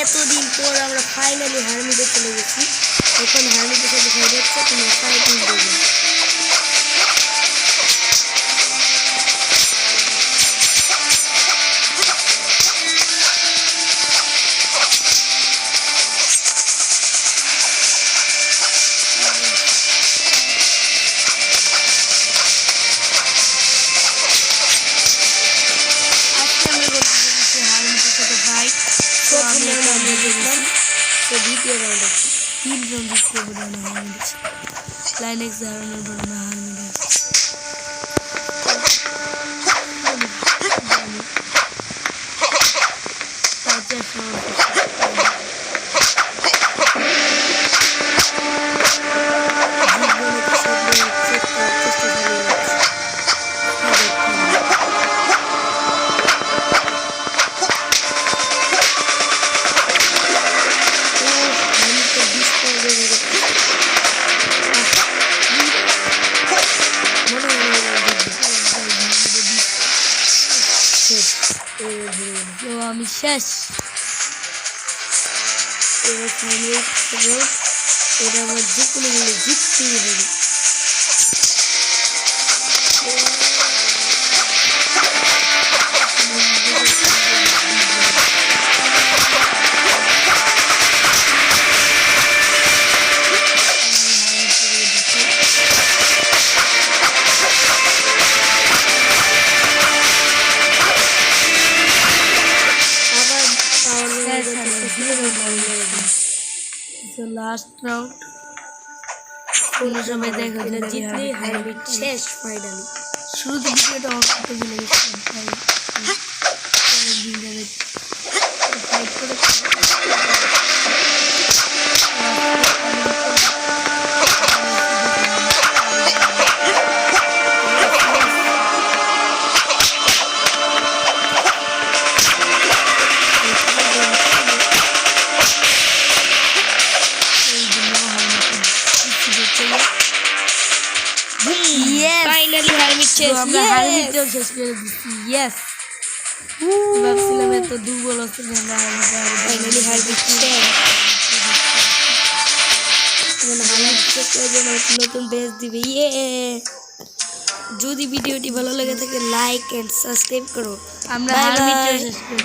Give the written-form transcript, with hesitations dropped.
এতদিন পর আমরা ফাইনালি হারমিটে চলে গেছি। এখন হারমিটের সাথে দেখা যাচ্ছে তোমরা ফাইটিং করবে। দ্বিতীয় রাউন্ড আছে, 3 রাউন্ড জিততে পারে না হারমিট লাইনেক্স হারানোর পর না হারমিট আমি শেষ। এবার ফাইনাল এটা আমার যে কোনো হলে জিততেই হবে। লাস্ট রাউন্ড কোন সময় দেখা যায় জিতলে হারমিট শেষ ফাইনালি। শুরুতে ভিডিওটা অফ করতে ভুলে গেছিলাম, ফাইট করে ফাইনালি হারমিট শেষ। আমরা হারমিটও শেষ করে দিচ্ছি। ইয়েস, ভাবছিলাম এত দুর্বল হচ্ছে না, ফাইনালি হারমিট শেষ। নতুন বেস দিবে। যদি ভিডিওটি ভালো লেগে থাকে লাইক এন্ড সাবস্ক্রাইব করো। আমরা হারমিটও শেষ করে